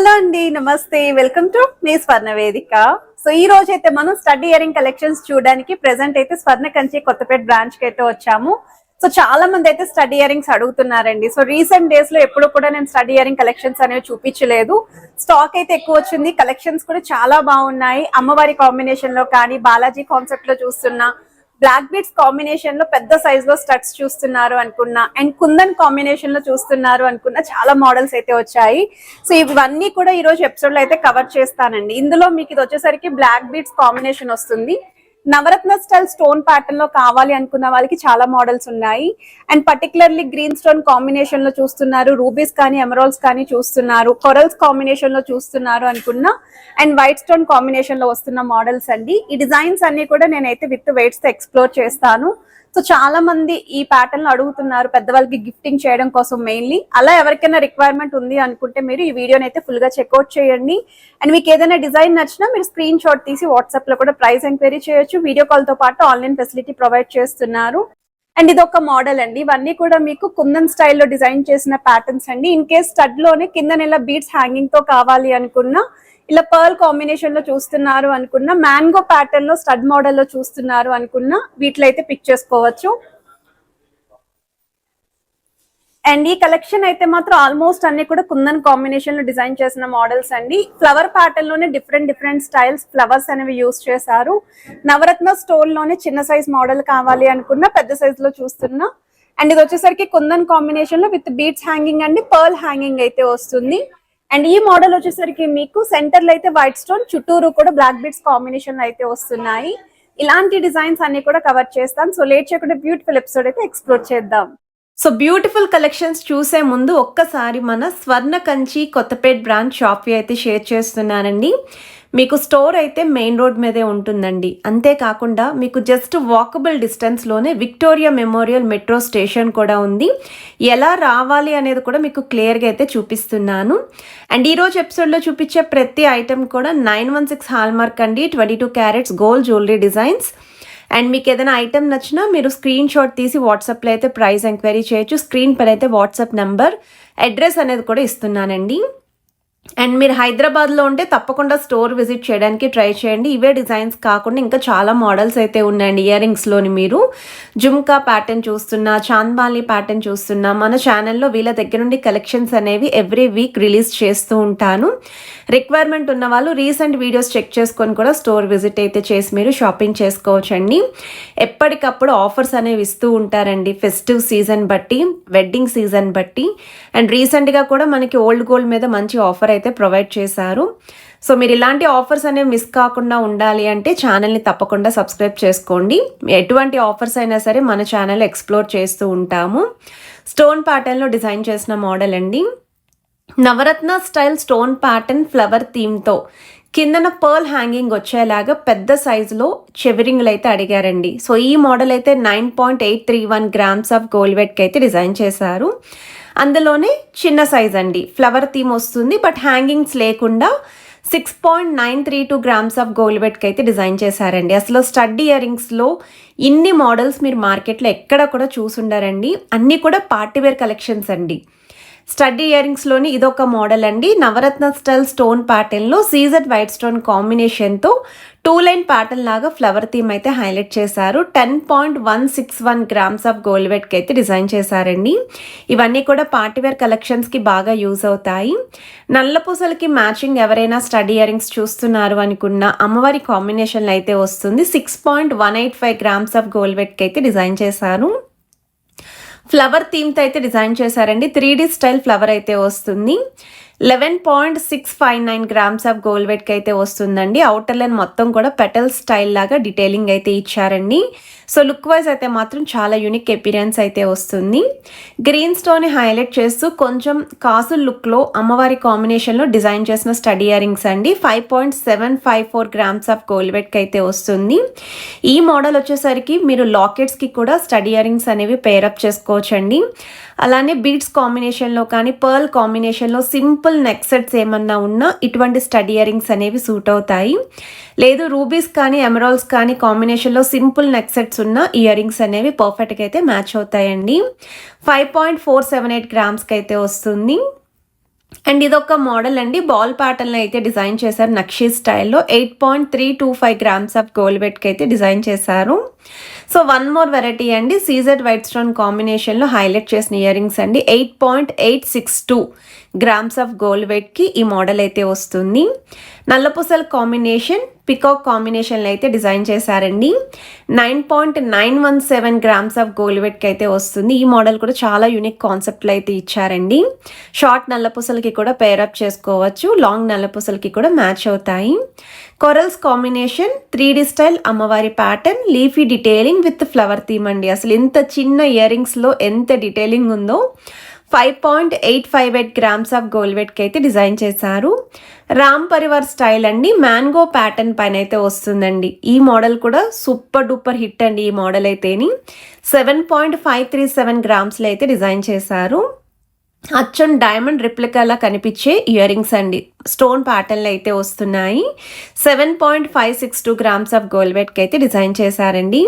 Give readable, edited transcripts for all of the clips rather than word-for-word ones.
Hello అండి, నమస్తే. Welcome to me స్వర్ణ వేదిక. సో ఈ రోజు అయితే మనం స్టడ్ ఇయరింగ్ కలెక్షన్స్ చూడడానికి ప్రెసెంట్ అయితే స్వర్ణ కంచి కొత్తపేట బ్రాంచ్ కి అయితే వచ్చాము. సో చాలా మంది అయితే స్టడ్ ఇయరింగ్స్ అడుగుతున్నారండి. సో రీసెంట్ డేస్ లో ఎప్పుడు కూడా నేను స్టడ్ ఇయరింగ్ కలెక్షన్స్ అనేవి చూపించలేదు. స్టాక్ అయితే ఎక్కువ వచ్చింది, కలెక్షన్స్ కూడా చాలా బాగున్నాయి. అమ్మవారి కాంబినేషన్ లో కానీ, బాలాజీ కాన్సెప్ట్ లో చూస్తున్నా, బ్లాక్ బీడ్స్ కాంబినేషన్ లో పెద్ద సైజ్ లో స్టడ్స్ చూస్తున్నారు అనుకున్నా, అండ్ కుందన్ కాంబినేషన్ లో చూస్తున్నారు అనుకున్నా, చాలా మోడల్స్ అయితే వచ్చాయి. సో ఇవన్నీ కూడా ఈ రోజు ఎపిసోడ్ లో అయితే కవర్ చేస్తానండి. ఇందులో మీకు ఇది వచ్చేసరికి బ్లాక్ బీడ్స్ కాంబినేషన్ వస్తుంది. నవరత్న స్టైల్ స్టోన్ ప్యాటర్న్ లో కావాలి అనుకున్న వాళ్ళకి చాలా మోడల్స్ ఉన్నాయి. And particularly green stone combination లో చూస్తున్నారు, రూబీస్ కానీ ఎమరాల్డ్స్ కానీ చూస్తున్నారు, కొరల్స్ కాంబినేషన్ లో చూస్తున్నారు అనుకున్నా, అండ్ వైట్ స్టోన్ కాంబినేషన్ లో వస్తున్న మోడల్స్ అండి. ఈ డిజైన్స్ అన్ని కూడా నేనైతే విత్ వెయిట్స్ తో ఎక్స్ప్లోర్ చేస్తాను. సో చాలా మంది ఈ ప్యాటర్న్ లో అడుగుతున్నారు, పెద్దవాళ్ళకి గిఫ్టింగ్ చేయడం కోసం మెయిన్లీ. అలా ఎవరికైనా రిక్వైర్మెంట్ ఉంది అనుకుంటే మీరు ఈ వీడియోని అయితే ఫుల్ గా చెక్అవుట్ చేయండి. అండ్ మీకు ఏదైనా డిజైన్ నచ్చినా మీరు స్క్రీన్ షాట్ తీసి వాట్సాప్ లో కూడా ప్రైస్ ఎంక్వైరీ చేయొచ్చు. వీడియో కాల్ తో పాటు ఆన్లైన్ ఫెసిలిటీ ప్రొవైడ్ చేస్తున్నారు. అండ్ ఇది ఒక మోడల్ అండి. ఇవన్నీ కూడా మీకు కుందన్ స్టైల్లో డిజైన్ చేసిన ప్యాటర్న్స్ అండి. ఇన్ కేస్ స్టడ్ లోనే కింద ఇలా బీడ్స్ హ్యాంగింగ్ తో కావాలి అనుకున్నా, ఇలా పర్ల్ కాంబినేషన్ లో చూస్తున్నారు అనుకున్నా, మ్యాంగో ప్యాటర్న్ లో స్టడ్ మోడల్ లో చూస్తున్నారు అనుకున్నా, వీటిలో అయితే పిక్ చేసుకోవచ్చు. అండ్ ఈ కలెక్షన్ అయితే మాత్రం ఆల్మోస్ట్ అన్ని కూడా కుందన్ కాంబినేషన్ లో డిజైన్ చేసిన మోడల్స్ అండి. ఫ్లవర్ ప్యాటర్న్ లోనే డిఫరెంట్ స్టైల్స్ ఫ్లవర్స్ అనేవి యూజ్ చేశారు. నవరత్న స్టోన్ లోనే చిన్న సైజ్ మోడల్ కావాలి అనుకున్నా, పెద్ద సైజ్ లో చూస్తున్నా. అండ్ ఇది వచ్చేసరికి కుందన్ కాంబినేషన్ లో విత్ బీడ్స్ హ్యాంగింగ్ అండి, పర్ల్ హ్యాంగింగ్ అయితే వస్తుంది. అండ్ ఈ మోడల్ వచ్చేసరికి మీకు సెంటర్ లో అయితే వైట్ స్టోన్, చుట్టూరు కూడా బ్లాక్ బీడ్స్ కాంబినేషన్ అయితే వస్తున్నాయి. ఇలాంటి డిజైన్స్ అన్ని కూడా కవర్ చేస్తాం. సో లేట్ చేయకుండా బ్యూటిఫుల్ ఎపిసోడ్ అయితే ఎక్స్ప్లోర్ చేద్దాం. సో బ్యూటిఫుల్ కలెక్షన్స్ చూసే ముందు ఒక్కసారి మన స్వర్ణ కంచి కొత్తపేట బ్రాంచ్ షాప్ అయితే షేర్ చేస్తున్నానండి. మీకు స్టోర్ అయితే మెయిన్ రోడ్ మీదే ఉంటుందండి. అంతేకాకుండా మీకు జస్ట్ వాకబుల్ డిస్టెన్స్లోనే విక్టోరియా మెమోరియల్ మెట్రో స్టేషన్ కూడా ఉంది. ఎలా రావాలి అనేది కూడా మీకు క్లియర్గా అయితే చూపిస్తున్నాను. అండ్ ఈరోజు ఎపిసోడ్లో చూపించే ప్రతి ఐటెం కూడా 916 హాల్మార్క్ అండి, 22 carats gold jewellery designs. And మీకు ఏదైనా ఐటెం నచ్చినా మీరు స్క్రీన్ షాట్ తీసి వాట్సాప్లో అయితే ప్రైస్ ఎంక్వైరీ చేయొచ్చు. స్క్రీన్ పైన అయితే వాట్సాప్ నెంబర్, అడ్రస్ అనేది కూడా ఇస్తున్నానండి. అండ్ మీరు హైదరాబాద్లో ఉంటే తప్పకుండా స్టోర్ విజిట్ చేయడానికి ట్రై చేయండి. ఇవే డిజైన్స్ కాకుండా ఇంకా చాలా మోడల్స్ అయితే ఉన్నాయండి. ఇయర్ రింగ్స్లోని మీరు జుమ్కా ప్యాటర్న్ చూస్తున్నా, చాంద్బాలి ప్యాటర్న్ చూస్తున్నా, మన ఛానల్లో వీళ్ళ దగ్గర నుండి కలెక్షన్స్ అనేవి ఎవ్రీ వీక్ రిలీజ్ చేస్తూ ఉంటాను. రిక్వైర్మెంట్ ఉన్న వాళ్ళు రీసెంట్ వీడియోస్ చెక్ చేసుకొని కూడా స్టోర్ విజిట్ అయితే చేసి మీరు షాపింగ్ చేసుకోవచ్చండి. ఎప్పటికప్పుడు ఆఫర్స్ అనేవి ఇస్తూ ఉంటారండి, ఫెస్టివ్ సీజన్ బట్టి, వెడ్డింగ్ సీజన్ బట్టి. అండ్ రీసెంట్గా కూడా మనకి ఓల్డ్ గోల్డ్ మీద మంచి ఆఫర్ అయితే ప్రొవైడ్ చేశారు. సో మీరు ఇలాంటి ఆఫర్స్ అనేవి మిస్ కాకుండా ఉండాలి అంటే ఛానల్ని తప్పకుండా సబ్స్క్రైబ్ చేసుకోండి. ఎటువంటి ఆఫర్స్ అయినా సరే మన ఛానల్ ఎక్స్ప్లోర్ చేస్తూ ఉంటాము. స్టోన్ ప్యాటర్న్లో డిజైన్ చేసిన మోడల్ అండి. నవరత్న స్టైల్ స్టోన్ ప్యాటర్న్ ఫ్లవర్ థీమ్తో కిందన పర్ల్ హ్యాంగింగ్ వచ్చేలాగా పెద్ద సైజులో చెవిరింగ్లు అయితే అడిగారండి. సో ఈ మోడల్ అయితే 9.831 గ్రామ్స్ ఆఫ్ గోల్డ్ వెయిట్కి అయితే డిజైన్ చేశారు. అందులోనే చిన్న సైజ్ అండి, ఫ్లవర్ థీమ్ వస్తుంది, బట్ హ్యాంగింగ్స్ లేకుండా 6.932 గ్రామ్స్ ఆఫ్ గోల్డ్ వెయిట్కి అయితే డిజైన్ చేశారండి. అసలు స్టడ్ ఇయర్ రింగ్స్లో ఇన్ని మోడల్స్ మీరు మార్కెట్లో ఎక్కడ కూడా చూసుండారండి. అన్నీ కూడా పార్టీవేర్ కలెక్షన్స్ అండి. స్టడ్ ఇయర్ రింగ్స్లోని ఇదొక మోడల్ అండి. నవరత్న స్టైల్ స్టోన్ ప్యాటర్న్లో సీజెడ్ వైట్ స్టోన్ కాంబినేషన్తో 2 లైన్ ప్యాటర్న్ లాగా ఫ్లవర్ థీమ్ అయితే హైలైట్ చేశారు. 10.161 గ్రామ్స్ ఆఫ్ గోల్డ్ వెయిట్కి అయితే డిజైన్ చేశారండి. ఇవన్నీ కూడా పార్టీవేర్ కలెక్షన్స్కి బాగా యూజ్ అవుతాయి. నల్ల పూసలకి మ్యాచింగ్ ఎవరైనా స్టడ్ ఇయర్ రింగ్స్ చూస్తున్నారు అనుకున్న అమ్మవారి కాంబినేషన్లో అయితే వస్తుంది. 6.185 గ్రామ్స్ ఆఫ్ గోల్డ్ వెయిట్కి అయితే డిజైన్ చేశారు. ఫ్లవర్ థీమ్తో అయితే డిజైన్ చేశారండి. 3D స్టైల్ ఫ్లవర్ అయితే వస్తుంది. 11.659 గ్రామ్స్ ఆఫ్ గోల్డ్ వెయిట్కి అయితే వస్తుందండి. అవుటర్ లైన్ మొత్తం కూడా పెటల్ స్టైల్ లాగా డీటెయిలింగ్ అయితే ఇచ్చారండి. సో లుక్ వైజ్ అయితే మాత్రం చాలా యూనిక్ అపీరెన్స్ అయితే వస్తుంది. గ్రీన్ స్టోన్ని హైలైట్ చేస్తూ కొంచెం కాసుల్ లుక్లో అమ్మవారి కాంబినేషన్లో డిజైన్ చేసిన స్టడ్ ఇయర్ రింగ్స్ అండి. 5.754 గ్రామ్స్ ఆఫ్ గోల్డ్ వెయిట్కి అయితే వస్తుంది. ఈ మోడల్ వచ్చేసరికి మీరు లాకెట్స్కి కూడా స్టడ్ ఇయర్ రింగ్స్ అనేవి పేరప్ చేసుకోవచ్చండి. అలానే బీడ్స్ కాంబినేషన్లో కానీ, పర్ల్ కాంబినేషన్లో సింపుల్ నెక్ సెట్స్ ఏమన్నా ఉన్నా ఇటువంటి స్టడ్ ఇయర్ రింగ్స్ అనేవి సూట్ అవుతాయి. లేదు రూబీస్ కానీ, ఎమరాల్డ్స్ కానీ కాంబినేషన్లో సింపుల్ నెక్ సెట్స్ ఉన్న ఇయర్ రింగ్స్ అనేవి పర్ఫెక్ట్గా అయితే మ్యాచ్ అవుతాయండి. 5.478 గ్రామ్స్కి అయితే వస్తుంది. అండ్ ఇదొక మోడల్ అండి, బాల్ ప్యాటర్న్లో అయితే డిజైన్ చేశారు నక్షీ స్టైల్లో. 8.325 గ్రామ్స్ ఆఫ్ గోల్డ్ వెయిట్కి అయితే డిజైన్ చేశారు. సో వన్ మోర్ వెరైటీ అండి, సీజెడ్ వైట్ స్టోన్ కాంబినేషన్లో హైలైట్ చేసిన ఇయర్ రింగ్స్ అండి. 8.862 గ్రామ్స్ ఆఫ్ గోల్డ్ వెయిట్కి ఈ మోడల్ అయితే వస్తుంది. నల్లపూసల కాంబినేషన్, పికాక్ కాంబినేషన్లో అయితే డిజైన్ చేశారండి. 9.917 గ్రామ్స్ ఆఫ్ గోల్డ్ వెయిట్కి అయితే వస్తుంది. ఈ మోడల్ కూడా చాలా యూనిక్ కాన్సెప్ట్లో అయితే ఇచ్చారండి. షార్ట్ నల్లపూసలకి కూడా పేరప్ చేసుకోవచ్చు, లాంగ్ నల్లపూసలకి కూడా మ్యాచ్ అవుతాయి. కొరల్స్ కాంబినేషన్, 3D స్టైల్ అమ్మవారి pattern, leafy detailing with flower theme అండి. అసలు ఇంత చిన్న ఇయర్ రింగ్స్లో ఎంత డీటెయిలింగ్ ఉందో. 5.858 గ్రామ్స్ ఆఫ్ గోల్డ్ వెయిట్కి అయితే డిజైన్ చేశారు. రామ్ పరివార్ స్టైల్ అండి, మ్యాంగో ప్యాటర్న్ పైన అయితే వస్తుందండి. ఈ మోడల్ కూడా సూపర్ డూపర్ హిట్ అండి. ఈ మోడల్ అయితేని 7.537 గ్రామ్స్లో అయితే డిజైన్ చేశారు. అచ్చం డైమండ్ రిప్లికాలా కనిపించే ఇయర్ రింగ్స్ అండి, స్టోన్ ప్యాటర్న్లు అయితే వస్తున్నాయి. 7.562 గ్రామ్స్ ఆఫ్ గోల్డ్ వెయిట్కి అయితే డిజైన్ చేశారండి.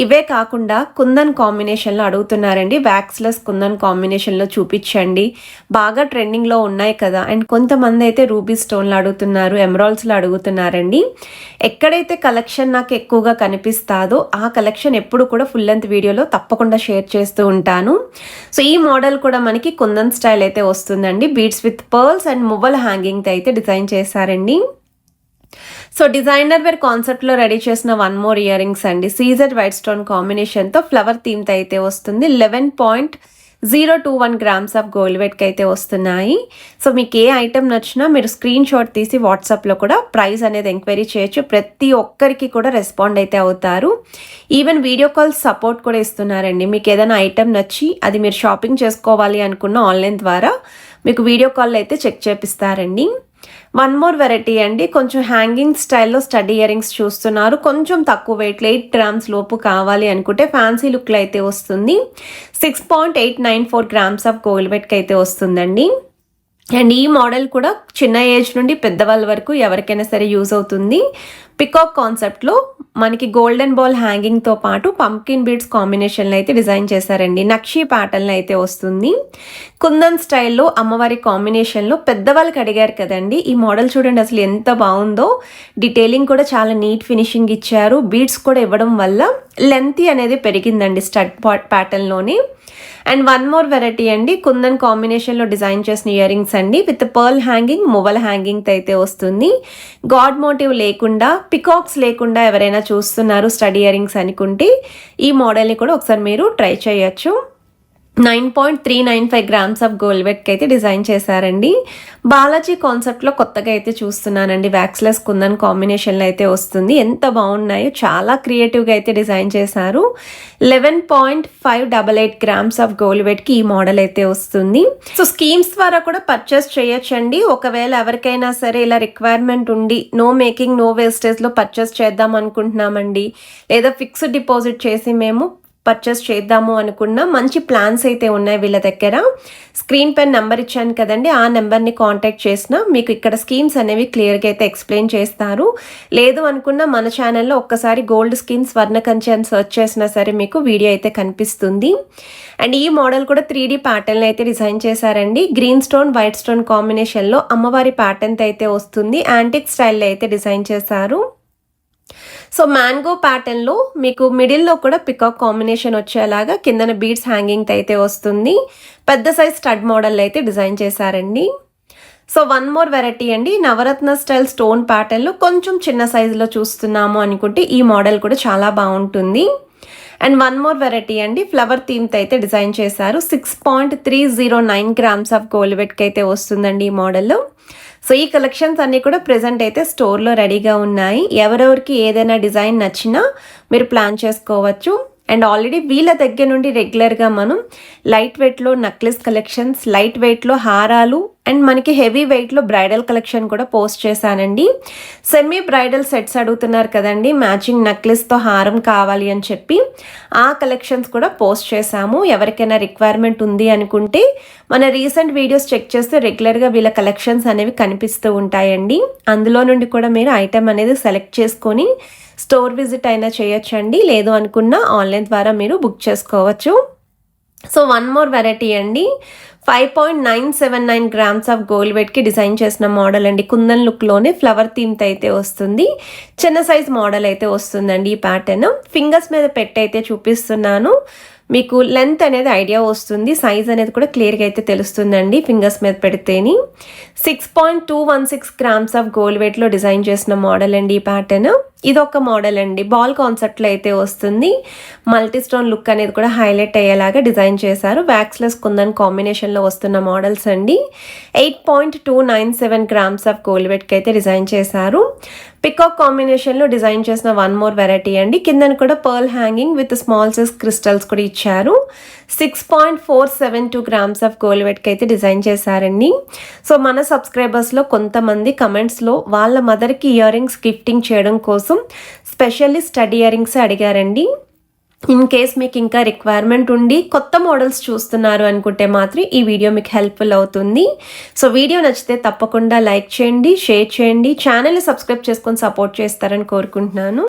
ఇవే కాకుండా కుందన్ కాంబినేషన్లో అడుగుతున్నారండి, వ్యాక్స్లెస్ కుందన్ కాంబినేషన్లో చూపించండి, బాగా ట్రెండింగ్లో ఉన్నాయి కదా. అండ్ కొంతమంది అయితే రూబీ స్టోన్లో అడుగుతున్నారు, ఎమరాల్డ్స్లో అడుగుతున్నారండి. ఎక్కడైతే కలెక్షన్ నాకు ఎక్కువగా కనిపిస్తాదో ఆ కలెక్షన్ ఎప్పుడు కూడా ఫుల్ లెంత్ వీడియోలో తప్పకుండా షేర్ చేస్తూ ఉంటాను. సో ఈ మోడల్ కూడా మనకి కుందన్ స్టైల్ అయితే వస్తుందండి. బీడ్స్ విత్ పర్ల్స్ అండ్ మువ్వల్ హ్యాంగింగ్ అయితే డిజైన్ చేశారండి. సో డిజైనర్ వేర్ కాన్సెప్ట్లో రెడీ చేసిన వన్ మోర్ ఇయర్ రింగ్స్ అండి, సీజెడ్ వైట్ స్టోన్ కాంబినేషన్తో ఫ్లవర్ థీమ్తో అయితే వస్తుంది. 11.021 గ్రామ్స్ ఆఫ్ గోల్డ్ వెయిట్కి అయితే వస్తున్నాయి. సో మీకు ఏ ఐటెం నచ్చినా మీరు స్క్రీన్ షాట్ తీసి వాట్సాప్లో కూడా ప్రైస్ అనేది ఎంక్వైరీ చేయొచ్చు. ప్రతి ఒక్కరికి కూడా రెస్పాండ్ అయితే అవుతారు. ఈవెన్ వీడియో కాల్ సపోర్ట్ కూడా ఇస్తున్నారండి. మీకు ఏదైనా ఐటెం నచ్చి అది మీరు షాపింగ్ చేసుకోవాలి అనుకున్న ఆన్లైన్ ద్వారా మీకు వీడియో కాల్ అయితే చెక్ చేపిస్తారండి. వన్ మోర్ వెరైటీ అండి, కొంచెం హ్యాంగింగ్ స్టైల్లో స్టడ్ ఇయర్ రింగ్స్ చూస్తున్నారు. కొంచెం తక్కువ వెయిట్లో 8 గ్రామ్స్ లోపు కావాలి అనుకుంటే ఫ్యాన్సీ లుక్లో అయితే వస్తుంది. 6.894 గ్రామ్స్ ఆఫ్ గోల్డ్ వెయిట్కి అయితే వస్తుందండి. అండ్ ఈ మోడల్ కూడా చిన్న ఏజ్ నుండి పెద్దవాళ్ళ వరకు ఎవరికైనా సరే యూజ్ అవుతుంది. పికాక్ కాన్సెప్ట్లో మనకి గోల్డెన్ బాల్ హ్యాంగింగ్తో పాటు పంకిన్ బీడ్స్ కాంబినేషన్లో అయితే డిజైన్ చేశారండి. నక్షీ ప్యాటర్న్లో అయితే వస్తుంది. కుందన్ స్టైల్లో అమ్మవారి కాంబినేషన్లో పెద్దవాళ్ళకి అడిగారు కదండి, ఈ మోడల్ చూడండి అసలు ఎంత బాగుందో. డీటెయిలింగ్ కూడా చాలా నీట్ ఫినిషింగ్ ఇచ్చారు. బీడ్స్ కూడా ఇవ్వడం వల్ల లెంతీ అనేది పెరిగిందండి స్టడ్ ప్యాటర్న్లోనే. అండ్ వన్ మోర్ వెరైటీ అండి, కుందన్ కాంబినేషన్లో డిజైన్ చేసిన ఇయర్ రింగ్స్ అండి, విత్ పర్ల్ హ్యాంగింగ్, మువ్వల్ హ్యాంగింగ్ అయితే వస్తుంది. గాడ్ మోటివ్ లేకుండా, పికాక్స్ లేకుండా ఎవరైనా చూస్తున్నారు స్టడ్ ఇయర్ రింగ్స్ అనుకుంటే ఈ మోడల్ని కూడా ఒకసారి మీరు ట్రై చేయొచ్చు. 9.395 గ్రామ్స్ ఆఫ్ గోల్డ్ వెయిట్కి అయితే డిజైన్ చేశారండి. బాలాజీ కాన్సెప్ట్లో కొత్తగా అయితే చూస్తున్నానండి, వ్యాక్స్లెస్ కుందన్ కాంబినేషన్లో అయితే వస్తుంది. ఎంత బాగున్నాయో, చాలా క్రియేటివ్గా అయితే డిజైన్ చేశారు. 11.588 గ్రామ్స్ ఆఫ్ గోల్డ్ వెయిట్కి ఈ మోడల్ అయితే వస్తుంది. సో స్కీమ్స్ ద్వారా కూడా పర్చేస్ చేయొచ్చండి. ఒకవేళ ఎవరికైనా సరే ఇలా రిక్వైర్మెంట్ ఉండి నో మేకింగ్ నో వేస్టేజ్లో పర్చేస్ చేద్దాం అనుకుంటున్నామండి, లేదా ఫిక్స్డ్ డిపాజిట్ చేసి మేము పర్చేస్ చేద్దాము అనుకున్న మంచి ప్లాన్స్ అయితే ఉన్నాయి వీళ్ళ దగ్గర. స్క్రీన్ పైన నెంబర్ ఇచ్చాను కదండి, ఆ నెంబర్ని కాంటాక్ట్ చేసినా మీకు ఇక్కడ స్కీమ్స్ అనేవి క్లియర్గా అయితే ఎక్స్ప్లెయిన్ చేస్తారు. లేదు అనుకున్న మన ఛానల్లో ఒక్కసారి గోల్డ్ స్కీమ్ స్వర్ణకంచి అని సెర్చ్ చేసినా సరే మీకు వీడియో అయితే కనిపిస్తుంది. అండ్ ఈ మోడల్ కూడా 3D ప్యాటర్న్ అయితే డిజైన్ చేశారండి. గ్రీన్ స్టోన్ వైట్ స్టోన్ కాంబినేషన్లో అమ్మవారి ప్యాటర్న్ అయితే వస్తుంది. యాంటిక్ స్టైల్లో అయితే డిజైన్ చేశారు. సో మ్యాంగో ప్యాటర్న్లో మీకు మిడిల్లో కూడా పికాక్ కాంబినేషన్ వచ్చేలాగా కిందన బీడ్స్ హ్యాంగింగ్ అయితే వస్తుంది. పెద్ద సైజ్ స్టడ్ మోడల్ అయితే డిజైన్ చేశారండి. సో వన్ మోర్ వెరైటీ అండి, నవరత్న స్టైల్ స్టోన్ ప్యాటర్న్లో కొంచెం చిన్న సైజులో చూస్తున్నాము అనుకుంటే ఈ మోడల్ కూడా చాలా బాగుంటుంది. అండ్ వన్ మోర్ వెరైటీ అండి, ఫ్లవర్ థీమ్తో అయితే డిజైన్ చేశారు. 6.309 గ్రామ్స్ ఆఫ్ గోల్డ్ వెయిట్కి అయితే వస్తుందండి ఈ మోడల్. సో ఈ కలెక్షన్స్ అన్నీ కూడా ప్రెజెంట్ అయితే స్టోర్లో రెడీగా ఉన్నాయి. ఎవరెవరికి ఏదైనా డిజైన్ నచ్చినా మీరు ప్లాన్ చేసుకోవచ్చు. అండ్ ఆల్రెడీ వీళ్ళ దగ్గర నుండి రెగ్యులర్గా మనం లైట్ వెయిట్లో నెక్లెస్ కలెక్షన్స్, లైట్ వెయిట్లో హారాలు అండ్ మనకి హెవీ వెయిట్లో బ్రైడల్ కలెక్షన్ కూడా పోస్ట్ చేశానండి. సెమీ బ్రైడల్ సెట్స్ అడుగుతున్నారు కదండి, మ్యాచింగ్ నెక్లెస్తో హారం కావాలి అని చెప్పి ఆ కలెక్షన్స్ కూడా పోస్ట్ చేశాము. ఎవరికైనా రిక్వైర్మెంట్ ఉంది అనుకుంటే మన రీసెంట్ వీడియోస్ చెక్ చేస్తే రెగ్యులర్గా వీళ్ళ కలెక్షన్స్ అనేవి కనిపిస్తూ ఉంటాయండి. అందులో నుండి కూడా మీరు ఐటెం అనేది సెలెక్ట్ చేసుకొని స్టోర్ విజిట్ అయినా చేయొచ్చండి. లేదు అనుకున్నా ఆన్లైన్ ద్వారా మీరు బుక్ చేసుకోవచ్చు. సో వన్ మోర్ వెరైటీ అండి, 5.979 గ్రామ్స్ ఆఫ్ గోల్డ్ వెయిట్కి డిజైన్ చేసిన మోడల్ అండి. కుందన్ లుక్లోనే ఫ్లవర్ థీమ్తో అయితే వస్తుంది. చిన్న సైజ్ మోడల్ అయితే వస్తుందండి ఈ ప్యాటర్న్. ఫింగర్స్ మీద పెట్టి అయితే చూపిస్తున్నాను, మీకు లెంత్ అనేది ఐడియా వస్తుంది, సైజ్ అనేది కూడా క్లియర్గా అయితే తెలుస్తుందండి ఫింగర్స్ మీద పెడితేని. 6.216 గ్రామ్స్ ఆఫ్ గోల్డ్ వెయిట్లో డిజైన్ చేసిన మోడల్ అండి ఈ ప్యాటర్న్. ఇదొక మోడల్ అండి, బాల్ కాన్సెప్ట్లో అయితే వస్తుంది. మల్టీ స్టోన్ లుక్ అనేది కూడా హైలైట్ అయ్యేలాగా డిజైన్ చేశారు. వ్యాక్స్లెస్ కుందన్ కాంబినేషన్లో వస్తున్న మోడల్స్ అండి. 8.297 గ్రామ్స్ ఆఫ్ గోల్డ్ వెయిట్కి అయితే డిజైన్ చేశారు. పికాక్ కాంబినేషన్లో డిజైన్ చేసిన వన్ మోర్ వెరైటీ అండి. కిందన కూడా pearl hanging with small size crystals కూడా ఇచ్చారు. 6.472 గ్రామ్స్ ఆఫ్ గోల్డ్ వెయిట్కి అయితే డిజైన్ చేశారండి. సో మన సబ్స్క్రైబర్స్లో కొంతమంది కమెంట్స్లో వాళ్ళ మదర్కి ఇయర్ రింగ్స్ గిఫ్టింగ్ చేయడం కోసం స్పెషల్లీ స్టడ్ ఇయర్ రింగ్స్ అడిగారండి. ఇన్ కేస్ మీకు ఇంకా రిక్వైర్మెంట్ ఉండి కొత్త మోడల్స్ చూస్తున్నారు అనుకుంటే మాత్రం ఈ వీడియో మీకు హెల్ప్ఫుల్ అవుతుంది. సో వీడియో నచ్చితే తప్పకుండా లైక్ చేయండి, షేర్ చేయండి, ఛానల్ని సబ్స్క్రైబ్ చేసుకొని సపోర్ట్ చేస్తారని కోరుకుంటున్నాను.